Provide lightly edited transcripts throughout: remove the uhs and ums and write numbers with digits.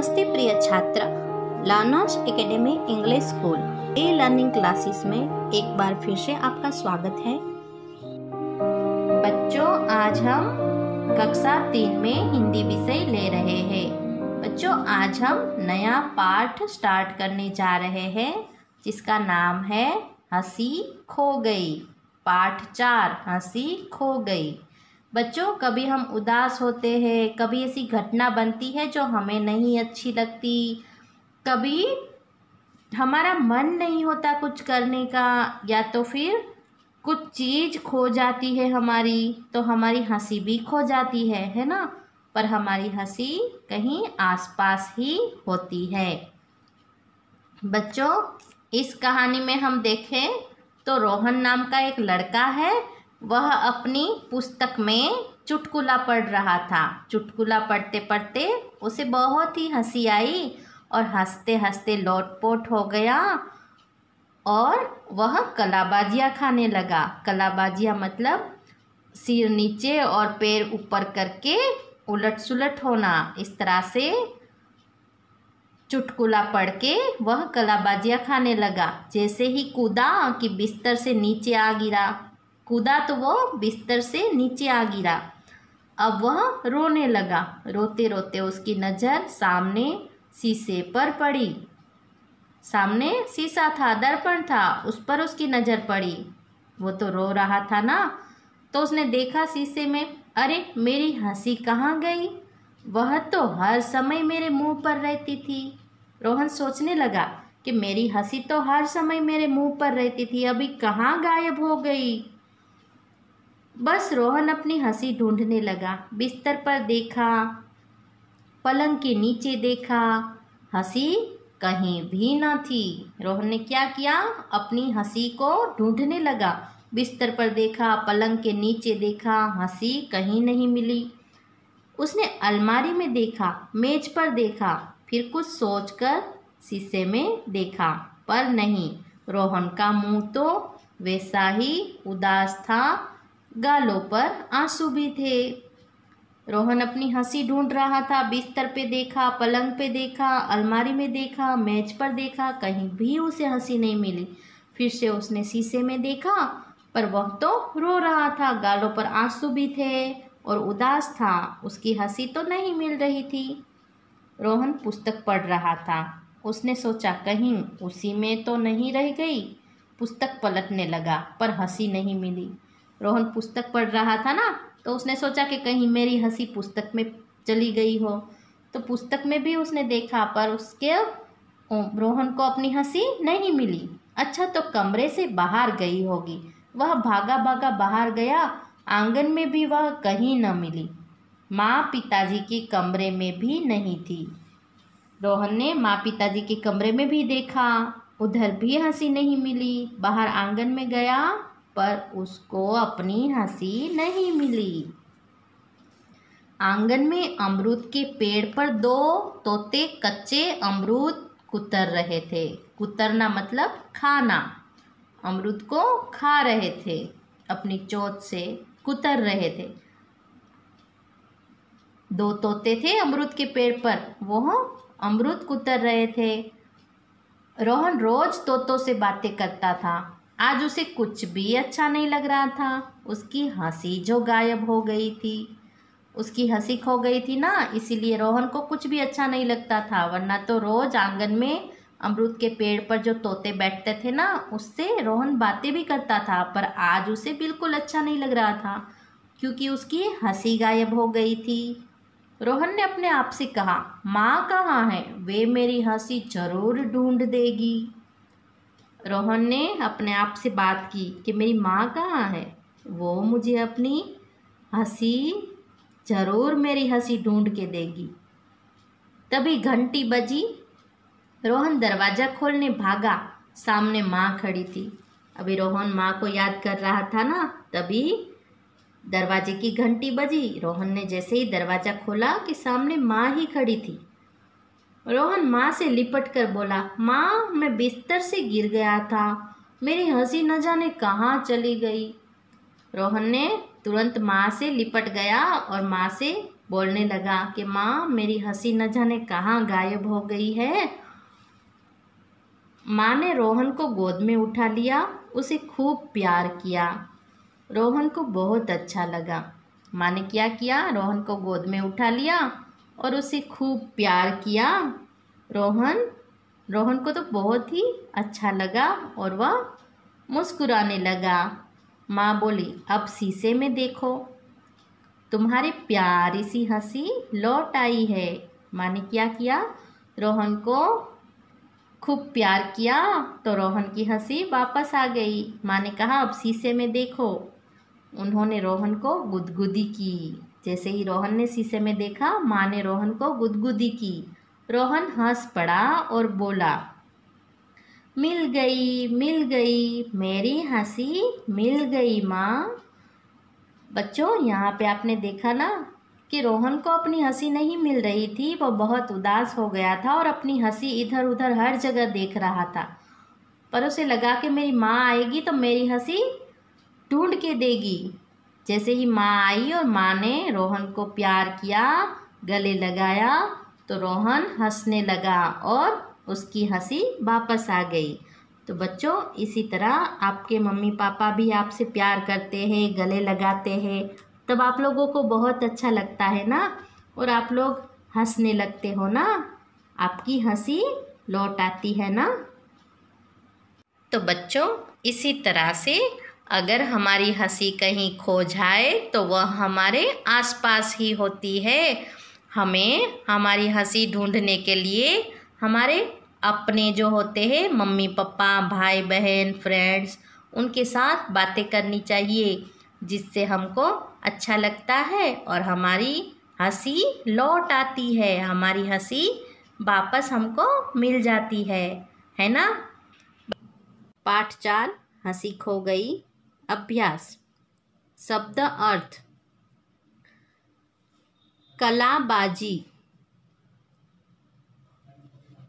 नमस्ते प्रिय छात्र, लर्नर्स एकेडमी इंग्लिश स्कूल ए लर्निंग क्लासेस में एक बार फिर से आपका स्वागत है। बच्चों, आज हम कक्षा 3 में हिंदी विषय ले रहे हैं। बच्चों, आज हम नया पाठ स्टार्ट करने जा रहे हैं जिसका नाम है हंसी खो गई। पाठ 4, हंसी खो गई। बच्चों, कभी हम उदास होते हैं, कभी ऐसी घटना बनती है जो हमें नहीं अच्छी लगती, कभी हमारा मन नहीं होता कुछ करने का, या तो फिर कुछ चीज़ खो जाती है हमारी, तो हमारी हंसी भी खो जाती है ना। पर हमारी हंसी कहीं आसपास ही होती है। बच्चों, इस कहानी में हम देखें तो रोहन नाम का एक लड़का है। वह अपनी पुस्तक में चुटकुला पढ़ रहा था। चुटकुला पढ़ते पढ़ते उसे बहुत ही हंसी आई और हंसते हंसते लोटपोट हो गया और वह कलाबाजियाँ खाने लगा। कलाबाजियाँ मतलब सिर नीचे और पैर ऊपर करके उलट सुलट होना। इस तरह से चुटकुला पढ़ के वह कलाबाजियाँ खाने लगा। जैसे ही कूदा कि बिस्तर से नीचे आ गिरा, कूदा तो वो बिस्तर से नीचे आ गिरा। अब वह रोने लगा। रोते रोते उसकी नज़र सामने शीशे पर पड़ी। सामने शीशा था, दर्पण था, उस पर उसकी नज़र पड़ी। वो तो रो रहा था ना, तो उसने देखा शीशे में, अरे मेरी हंसी कहाँ गई? वह तो हर समय मेरे मुंह पर रहती थी। रोहन सोचने लगा कि मेरी हंसी तो हर समय मेरे मुंह पर रहती थी, अभी कहाँ गायब हो गई? बस रोहन अपनी हंसी ढूंढने लगा। बिस्तर पर देखा, पलंग के नीचे देखा, हंसी कहीं भी न थी। रोहन ने क्या किया? अपनी हंसी को ढूंढने लगा। बिस्तर पर देखा, पलंग के नीचे देखा, हंसी कहीं नहीं मिली। उसने अलमारी में देखा, मेज पर देखा, फिर कुछ सोचकर शीशे में देखा, पर नहीं। रोहन का मुंह तो वैसा ही उदास था, गालों पर आंसू भी थे। रोहन अपनी हंसी ढूंढ रहा था। बिस्तर पे देखा, पलंग पे देखा, अलमारी में देखा, मेज पर देखा, कहीं भी उसे हंसी नहीं मिली। फिर से उसने शीशे में देखा, पर वह तो रो रहा था, गालों पर आंसू भी थे और उदास था। उसकी हंसी तो नहीं मिल रही थी। रोहन पुस्तक पढ़ रहा था। उसने सोचा कहीं उसी में तो नहीं रह गई। पुस्तक पलटने लगा, पर हंसी नहीं मिली। रोहन पुस्तक पढ़ रहा था ना, तो उसने सोचा कि कहीं मेरी हंसी पुस्तक में चली गई हो। तो पुस्तक में भी उसने देखा, पर उसके रोहन को अपनी हंसी नहीं मिली। अच्छा, तो कमरे से बाहर गई होगी। वह भागा भागा बाहर गया। आंगन में भी वह कहीं न मिली। माँ पिताजी के कमरे में भी नहीं थी। रोहन ने माँ पिताजी के कमरे में भी देखा, उधर भी हंसी नहीं मिली। बाहर आंगन में गया, पर उसको अपनी हंसी नहीं मिली। आंगन में अमरूद के पेड़ पर 2 तोते कच्चे अमरूद कुतर रहे थे। कुतरना मतलब खाना। अमरूद को खा रहे थे, अपनी चोंच से कुतर रहे थे। 2 तोते थे अमरूद के पेड़ पर, वो अमरूद कुतर रहे थे। रोहन रोज तोतों से बातें करता था। आज उसे कुछ भी अच्छा नहीं लग रहा था। उसकी हंसी जो गायब हो गई थी, उसकी हंसी खो गई थी ना, इसीलिए रोहन को कुछ भी अच्छा नहीं लगता था। वरना तो रोज आंगन में अमरूद के पेड़ पर जो तोते बैठते थे ना, उससे रोहन बातें भी करता था। पर आज उसे बिल्कुल अच्छा नहीं लग रहा था, क्योंकि उसकी हंसी गायब हो गई थी। रोहन ने अपने आप से कहा, माँ कहाँ है? वे मेरी हंसी जरूर ढूंढ देगी। रोहन ने अपने आप से बात की कि मेरी माँ कहाँ है? वो मुझे अपनी हंसी जरूर मेरी हंसी ढूंढ के देगी। तभी घंटी बजी। रोहन दरवाज़ा खोलने भागा। सामने माँ खड़ी थी। अभी रोहन माँ को याद कर रहा था ना, तभी दरवाजे की घंटी बजी। रोहन ने जैसे ही दरवाज़ा खोला कि सामने माँ ही खड़ी थी। रोहन माँ से लिपट कर बोला, माँ मैं बिस्तर से गिर गया था, मेरी हंसी न जाने कहाँ चली गई। रोहन ने तुरंत माँ से लिपट गया और माँ से बोलने लगा कि माँ मेरी हंसी न जाने कहाँ गायब हो गई है। माँ ने रोहन को गोद में उठा लिया, उसे खूब प्यार किया। रोहन को बहुत अच्छा लगा। माँ ने क्या किया, रोहन को गोद में उठा लिया और उसे खूब प्यार किया। रोहन को तो बहुत ही अच्छा लगा और वह मुस्कुराने लगा। माँ बोली, अब शीशे में देखो, तुम्हारी प्यारी सी हंसी लौट आई है। माँ ने क्या किया, रोहन को खूब प्यार किया तो रोहन की हंसी वापस आ गई। माँ ने कहा, अब शीशे में देखो। उन्होंने रोहन को गुदगुदी की। जैसे ही रोहन ने शीशे में देखा, माँ ने रोहन को गुदगुदी की। रोहन हंस पड़ा और बोला, मिल गई मेरी हंसी, मिल गई माँ। बच्चों, यहाँ पे आपने देखा ना कि रोहन को अपनी हंसी नहीं मिल रही थी। वो बहुत उदास हो गया था और अपनी हंसी इधर उधर हर जगह देख रहा था। पर उसे लगा कि मेरी माँ आएगी तो मेरी हंसी ढूंढ के देगी। जैसे ही माँ आई और माँ ने रोहन को प्यार किया, गले लगाया, तो रोहन हंसने लगा और उसकी हंसी वापस आ गई। तो बच्चों, इसी तरह आपके मम्मी पापा भी आपसे प्यार करते हैं, गले लगाते हैं, तब आप लोगों को बहुत अच्छा लगता है ना, और आप लोग हंसने लगते हो ना, आपकी हंसी लौट आती है ना। तो बच्चों, इसी तरह से अगर हमारी हंसी कहीं खो जाए तो वह हमारे आसपास ही होती है। हमें हमारी हंसी ढूंढने के लिए हमारे अपने जो होते हैं, मम्मी पापा, भाई बहन, फ्रेंड्स, उनके साथ बातें करनी चाहिए, जिससे हमको अच्छा लगता है और हमारी हंसी लौट आती है, हमारी हंसी वापस हमको मिल जाती है ना। पाठ 4, हंसी खो गई। अभ्यास। शब्द अर्थ। कलाबाजी।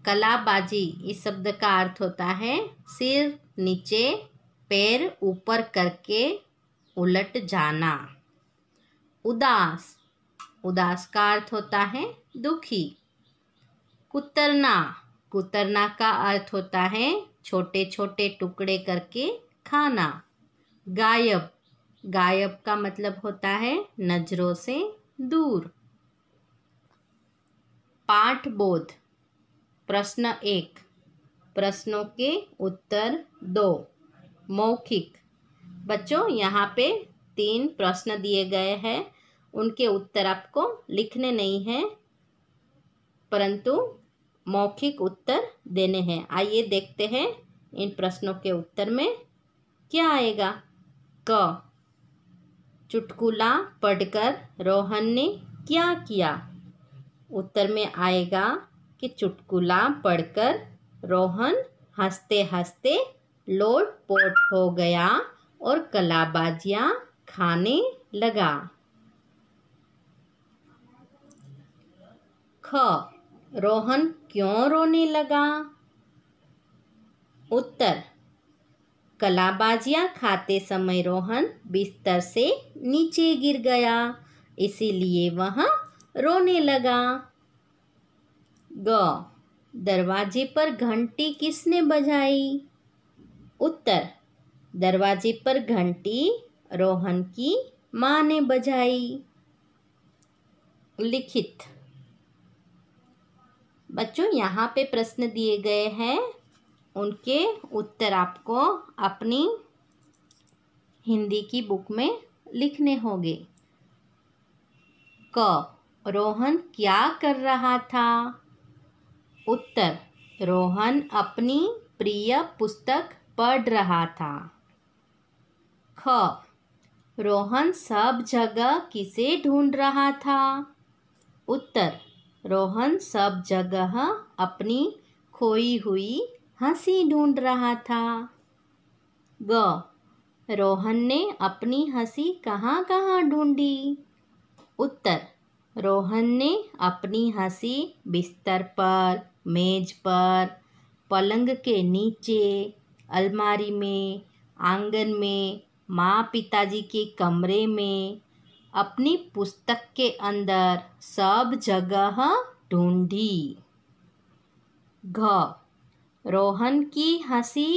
कलाबाजी इस शब्द का अर्थ होता है सिर नीचे पैर ऊपर करके उलट जाना। उदास। उदास का अर्थ होता है दुखी। कुतरना। कुतरना का अर्थ होता है छोटे छोटे टुकड़े करके खाना। गायब। गायब का मतलब होता है नजरों से दूर। पाठ बोध। प्रश्न 1, प्रश्नों के उत्तर 2। मौखिक। बच्चों, यहाँ पे 3 प्रश्न दिए गए हैं, उनके उत्तर आपको लिखने नहीं हैं, परंतु मौखिक उत्तर देने हैं। आइए देखते हैं इन प्रश्नों के उत्तर में क्या आएगा। क, चुटकुला पढ़कर रोहन ने क्या किया। उत्तर में आएगा कि चुटकुला पढ़कर रोहन हंसते हंसते लोटपोट हो गया और कलाबाजियाँ खाने लगा। ख, रोहन क्यों रोने लगा। उत्तर, कलाबाजियाँ खाते समय रोहन बिस्तर से नीचे गिर गया, इसीलिए वह रोने लगा। ग, दरवाजे पर घंटी किसने बजाई। उत्तर, दरवाजे पर घंटी रोहन की माँ ने बजाई। लिखित। बच्चों, यहाँ पे प्रश्न दिए गए हैं, उनके उत्तर आपको अपनी हिंदी की बुक में लिखने होंगे। क, रोहन क्या कर रहा था। उत्तर, रोहन अपनी प्रिय पुस्तक पढ़ रहा था। ख, रोहन सब जगह किसे ढूंढ रहा था। उत्तर, रोहन सब जगह अपनी खोई हुई हंसी ढूंढ रहा था। ग, रोहन ने अपनी हंसी कहाँ कहाँ ढूंढी। उत्तर, रोहन ने अपनी हंसी बिस्तर पर, मेज पर, पलंग के नीचे, अलमारी में, आंगन में, माँ पिताजी के कमरे में, अपनी पुस्तक के अंदर सब जगह ढूंढी। घ, रोहन की हंसी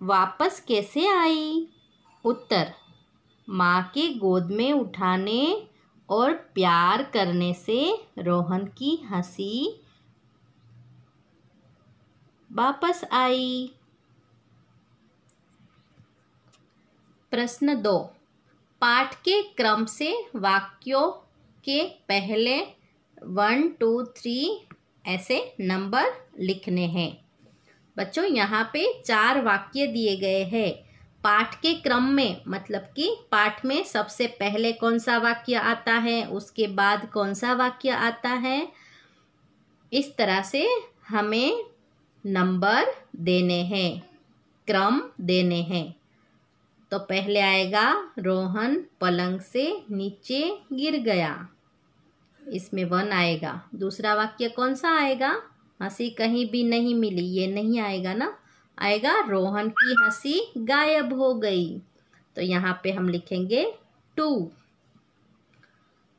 वापस कैसे आई? उत्तर, माँ के गोद में उठाने और प्यार करने से रोहन की हंसी वापस आई। प्रश्न 2, पाठ के क्रम से वाक्यों के पहले 1, 2, 3 ऐसे नंबर लिखने हैं। बच्चों यहाँ पे 4 वाक्य दिए गए हैं। पाठ के क्रम में मतलब कि पाठ में सबसे पहले कौन सा वाक्य आता है, उसके बाद कौन सा वाक्य आता है, इस तरह से हमें नंबर देने हैं, क्रम देने हैं। तो पहले आएगा रोहन पलंग से नीचे गिर गया, इसमें 1 आएगा। दूसरा वाक्य कौन सा आएगा? हंसी कहीं भी नहीं मिली, ये नहीं आएगा ना, आएगा रोहन की हंसी गायब हो गई, तो यहाँ पे हम लिखेंगे 2।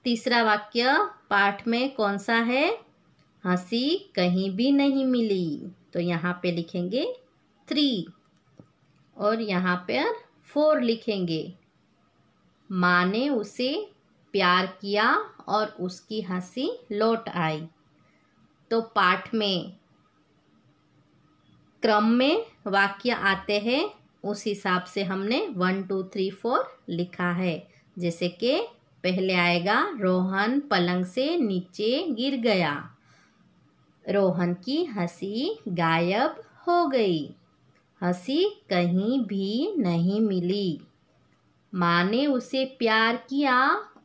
तीसरा वाक्य पाठ में कौन सा है? हंसी कहीं भी नहीं मिली, तो यहाँ पे लिखेंगे 3 और यहाँ पे 4 लिखेंगे। माँ ने उसे प्यार किया और उसकी हंसी लौट आई। तो पाठ में क्रम में वाक्य आते हैं, उस हिसाब से हमने 1, 2, 3, 4 लिखा है। जैसे कि पहले आएगा रोहन पलंग से नीचे गिर गया, रोहन की हंसी गायब हो गई, हंसी कहीं भी नहीं मिली, माँ ने उसे प्यार किया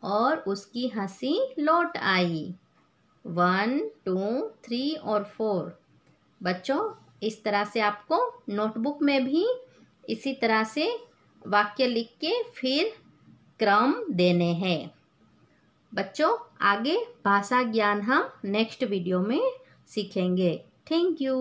और उसकी हंसी लौट आई। 1, 2, 3 और 4। बच्चों इस तरह से आपको नोटबुक में भी इसी तरह से वाक्य लिख के फिर क्रम देने हैं। बच्चों आगे भाषा ज्ञान हम नेक्स्ट वीडियो में सीखेंगे। Thank you.